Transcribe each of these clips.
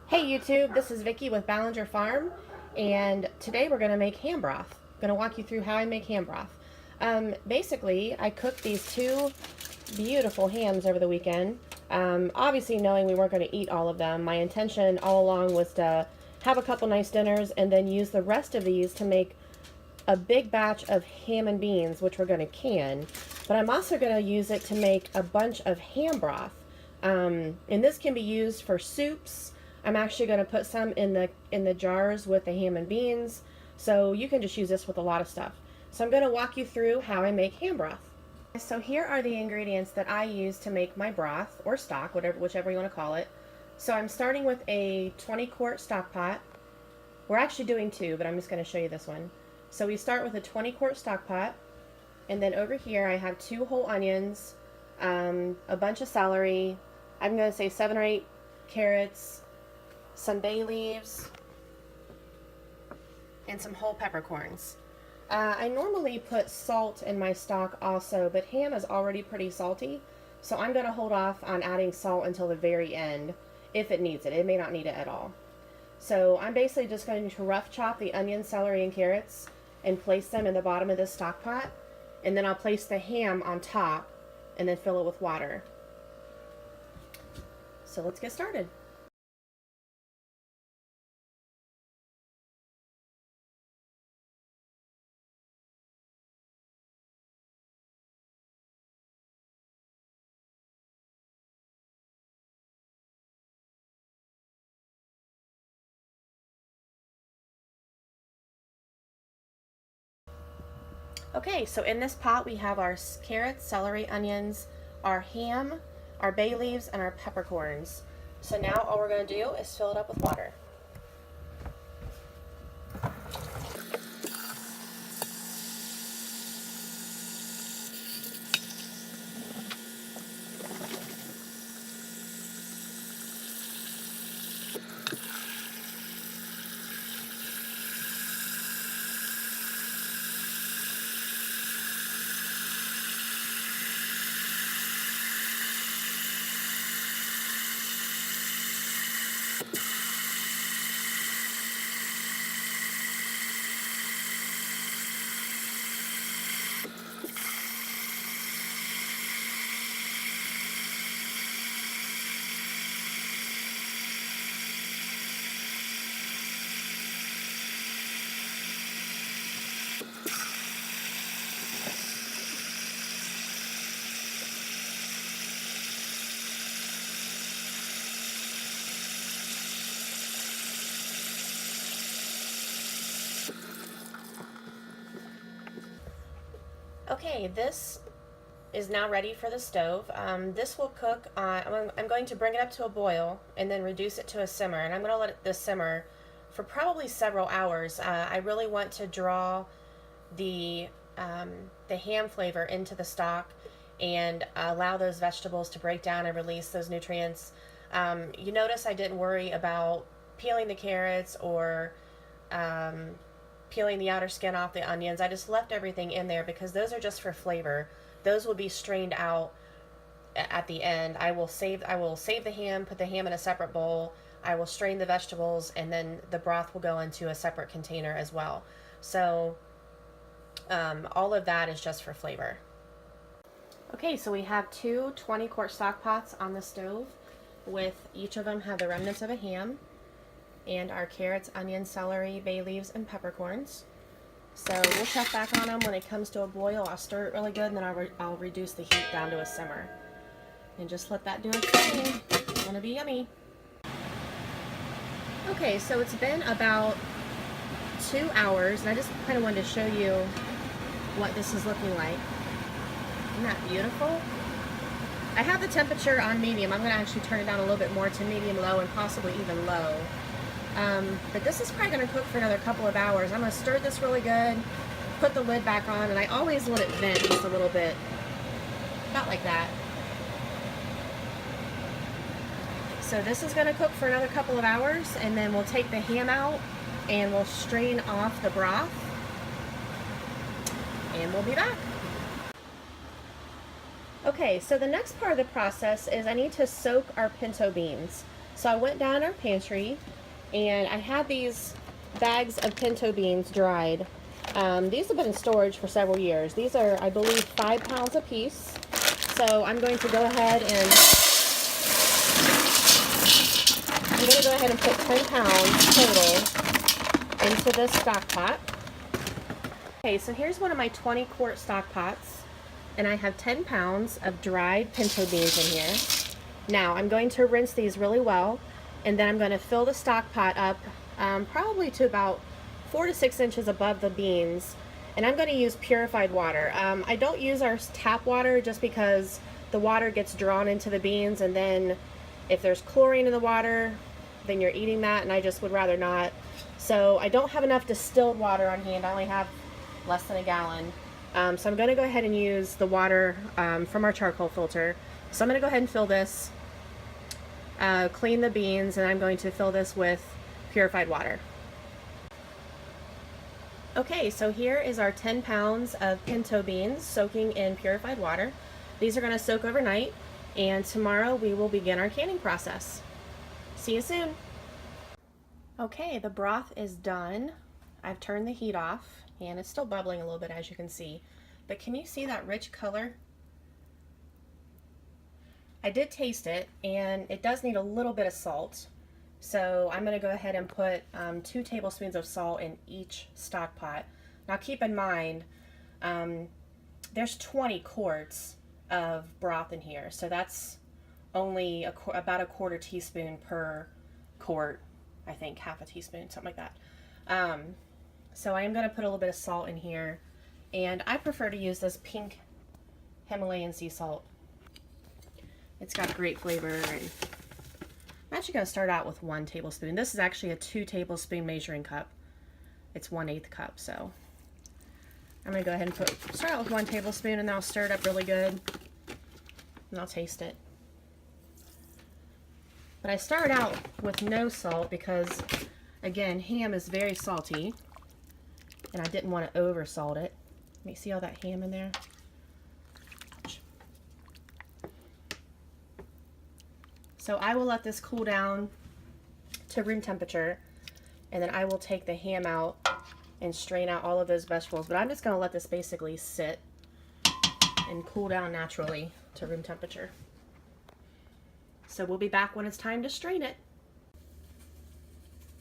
Hey YouTube, this is Vicki with Ballinger Farm, and today we're going to make ham broth. I'm going to walk you through how I make ham broth. Basically, I cooked these two beautiful hams over the weekend. Obviously knowing we weren't going to eat all of them, my intention all along was to have a couple nice dinners and then use the rest of these to make a big batch of ham and beans, which we're going to can. But I'm also going to use it to make a bunch of ham broth. And this can be used for soups. I'm actually going to put some in the jars with the ham and beans, so you can just use this with a lot of stuff. So I'm going to walk you through how I make ham broth. So here are the ingredients that I use to make my broth, or stock, whichever you want to call it. So I'm starting with a 20-quart stock pot. We're actually doing two, but I'm just going to show you this one. So we start with a 20-quart stock pot, and then over here I have 2 whole onions, a bunch of celery, I'm going to say 7 or 8 carrots, some bay leaves, and some whole peppercorns. I normally put salt in my stock also, but ham is already pretty salty, so I'm going to hold off on adding salt until the very end if it needs it. It may not need it at all. So I'm basically just going to rough chop the onion, celery, and carrots and place them in the bottom of this stock pot, and then I'll place the ham on top and then fill it with water. So let's get started. Okay, so in this pot we have our carrots, celery, onions, our ham, our bay leaves, and our peppercorns. So now all we're going to do is fill it up with water. Okay, this is now ready for the stove. This will cook, I'm going to bring it up to a boil and then reduce it to a simmer, and I'm going to let this simmer for probably several hours. I really want to draw the ham flavor into the stock and allow those vegetables to break down and release those nutrients. You notice I didn't worry about peeling the carrots or peeling the outer skin off the onions. I just left everything in there because those are just for flavor. Those will be strained out at the end. I will save the ham, put the ham in a separate bowl. I will strain the vegetables, and then the broth will go into a separate container as well. So all of that is just for flavor. Okay, so we have 2 20-quart stock pots on the stove, with each of them have the remnants of a ham and our carrots, onions, celery, bay leaves, and peppercorns. So we'll check back on them when it comes to a boil. I'll stir it really good, and then I'll reduce the heat down to a simmer. And just let that do its thing. It's gonna be yummy. Okay, so it's been about 2 hours, and I just kind of wanted to show you what this is looking like. Isn't that beautiful? I have the temperature on medium. I'm gonna actually turn it down a little bit more to medium low and possibly even low. But this is probably going to cook for another couple of hours. I'm going to stir this really good, put the lid back on, and I always let it vent just a little bit, about like that. So this is going to cook for another couple of hours, and then we'll take the ham out and we'll strain off the broth, and we'll be back. Okay, so the next part of the process is I need to soak our pinto beans. So I went down our pantry and I had these bags of pinto beans dried. These have been in storage for several years. These are, I believe, 5 pounds a piece. So I'm going to go ahead and put 10 pounds total into this stock pot. Okay, so here's one of my 20 quart stock pots, and I have 10 pounds of dried pinto beans in here. Now I'm going to rinse these really well, and then I'm going to fill the stock pot up probably to about 4 to 6 inches above the beans, and I'm going to use purified water. I don't use our tap water just because the water gets drawn into the beans, and then if there's chlorine in the water, then you're eating that, and I just would rather not. So I don't have enough distilled water on hand. I only have less than a gallon. So I'm going to go ahead and use the water from our charcoal filter. So I'm going to go ahead and fill this, clean the beans, and I'm going to fill this with purified water. Okay, so here is our 10 pounds of pinto beans soaking in purified water. These are going to soak overnight, and tomorrow we will begin our canning process. See you soon. Okay, the broth is done. I've turned the heat off, and it's still bubbling a little bit, as you can see. But can you see that rich color? I did taste it, and it does need a little bit of salt. So I'm going to go ahead and put 2 tablespoons of salt in each stock pot. Now keep in mind, there's 20 quarts of broth in here, so that's only about a quarter teaspoon per quart. I think half a teaspoon, something like that. So I am going to put a little bit of salt in here, and I prefer to use this pink Himalayan sea salt. It's got great flavor, and I'm actually going to start out with 1 tablespoon. This is actually a 2 tablespoon measuring cup. It's 1/8 cup, so I'm going to go ahead and start out with 1 tablespoon, and then I'll stir it up really good, and I'll taste it. But I started out with no salt because, again, ham is very salty, and I didn't want to over salt it. Let me see all that ham in there. So I will let this cool down to room temperature, and then I will take the ham out and strain out all of those vegetables. But I'm just going to let this basically sit and cool down naturally to room temperature. So we'll be back when it's time to strain it.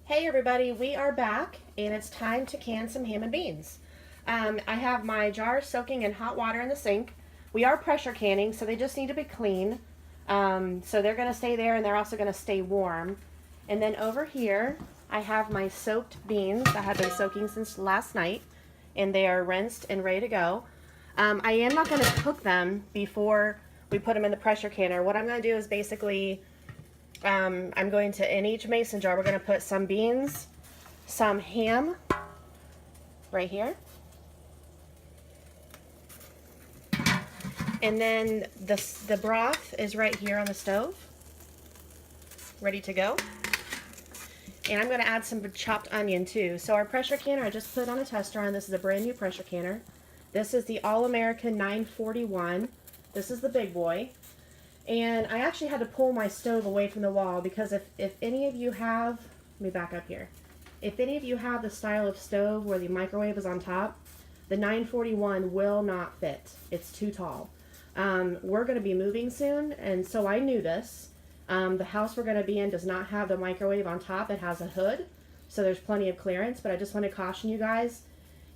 Hey everybody, we are back, and it's time to can some ham and beans. I have my jars soaking in hot water in the sink. We are pressure canning, so they just need to be clean. So they're going to stay there, and they're also going to stay warm. And then over here, I have my soaked beans that have been soaking since last night, and they are rinsed and ready to go. I am not going to cook them before we put them in the pressure canner. What I'm going to do is basically, I'm going to, in each mason jar, we're going to put some beans, some ham, right here. And then the broth is right here on the stove, ready to go. And I'm going to add some chopped onion too. So our pressure canner, I just put on a tester on. This is a brand new pressure canner. This is the All-American 941. This is the big boy. And I actually had to pull my stove away from the wall because if any of you have, let me back up here. If any of you have the style of stove where the microwave is on top, the 941 will not fit. It's too tall. We're going to be moving soon, and so I knew this. The house we're going to be in does not have the microwave on top. It has a hood, so there's plenty of clearance, but I just want to caution you guys,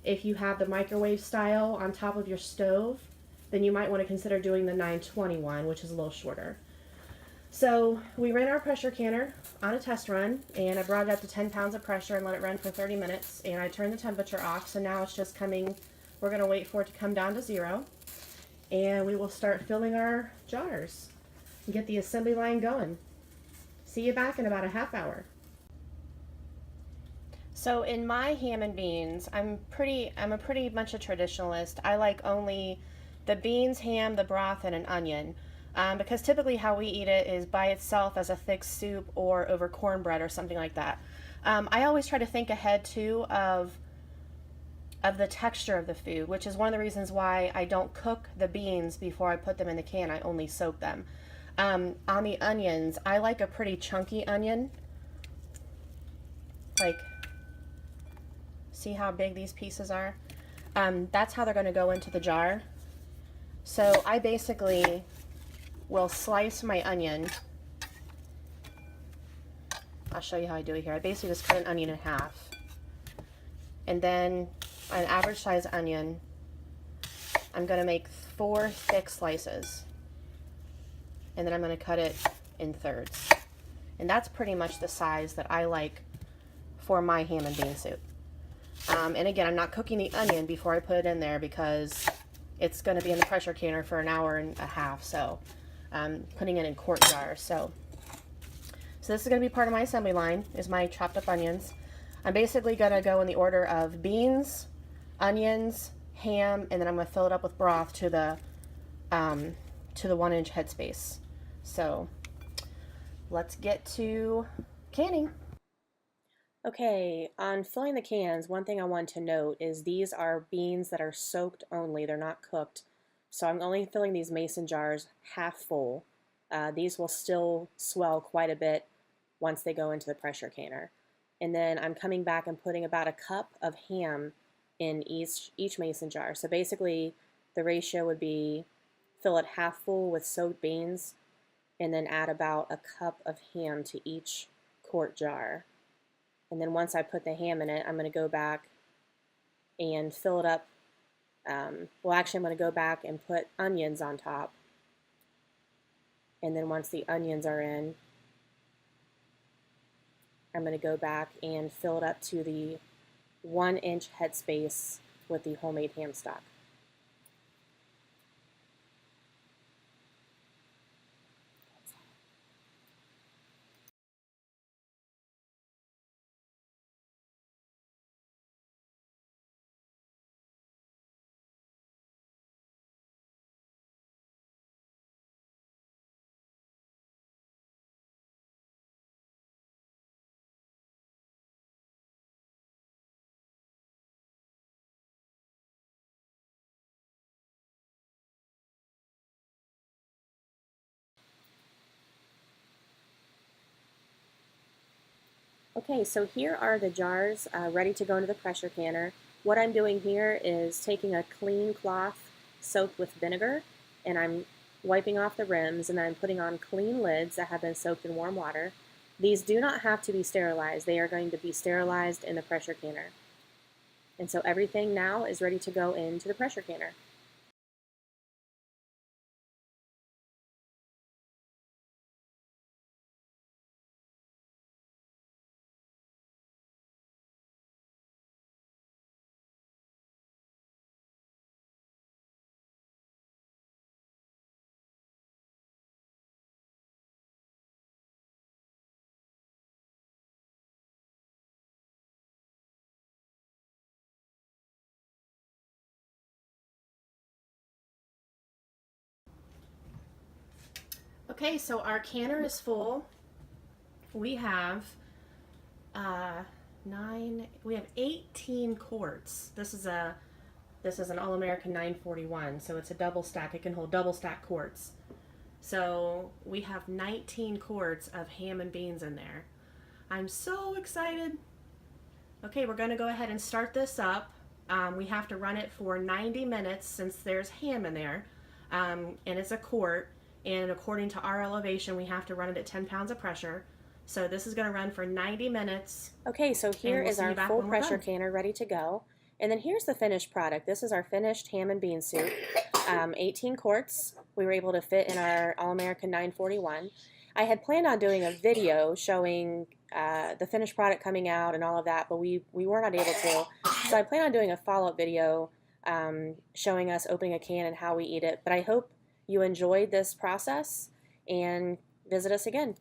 if you have the microwave style on top of your stove, then you might want to consider doing the 921, which is a little shorter. So we ran our pressure canner on a test run, and I brought it up to 10 pounds of pressure and let it run for 30 minutes, and I turned the temperature off, so now it's just coming. We're going to wait for it to come down to 0, and we will start filling our jars and get the assembly line going. See you back in about a half hour. So in my ham and beans, I'm a pretty much a traditionalist. I like only the beans, ham, the broth, and an onion. Because typically how we eat it is by itself as a thick soup or over cornbread or something like that. I always try to think ahead too of the texture of the food, which is one of the reasons why I don't cook the beans before I put them in the can. I only soak them. On the onions, I like a pretty chunky onion. Like, see how big these pieces are? That's how they're going to go into the jar. So I basically will slice my onion. I'll show you how I do it here. I basically just cut an onion in half. And then an average size onion, I'm going to make 4 thick slices. And then I'm going to cut it in thirds. And that's pretty much the size that I like for my ham and bean soup. And again, I'm not cooking the onion before I put it in there because it's going to be in the pressure canner for an hour and a half. So I'm putting it in quart jars. So this is going to be part of my assembly line, is my chopped up onions. I'm basically going to go in the order of beans, onions, ham, and then I'm going to fill it up with broth to the 1-inch headspace. So let's get to canning. Okay, on filling the cans, one thing I want to note is these are beans that are soaked only. They're not cooked. So I'm only filling these mason jars half full. These will still swell quite a bit once they go into the pressure canner. And then I'm coming back and putting about a cup of ham in each mason jar. So basically the ratio would be fill it half full with soaked beans and then add about a cup of ham to each quart jar. And then once I put the ham in it, I'm going to go back and fill it up. Well, actually, I'm going to go back and put onions on top. And then once the onions are in, I'm going to go back and fill it up to the 1-inch headspace with the homemade ham stock. Okay, so here are the jars ready to go into the pressure canner. What I'm doing here is taking a clean cloth soaked with vinegar, and I'm wiping off the rims, and then I'm putting on clean lids that have been soaked in warm water. These do not have to be sterilized. They are going to be sterilized in the pressure canner. And so everything now is ready to go into the pressure canner. Okay, so our canner is full. We have we have 18 quarts. This is an All-American 941, so it's a double stack. It can hold double stack quarts. So we have 19 quarts of ham and beans in there. I'm so excited. Okay, we're going to go ahead and start this up. We have to run it for 90 minutes since there's ham in there, and it's a quart. And according to our elevation, we have to run it at 10 pounds of pressure. So this is going to run for 90 minutes. Okay, so here is our full pressure canner ready to go. And then here's the finished product. This is our finished ham and bean soup. 18 quarts we were able to fit in our All-American 941. I had planned on doing a video showing the finished product coming out and all of that, but we were not able to. So I plan on doing a follow-up video showing us opening a can and how we eat it. But I hope you enjoyed this process and visit us again.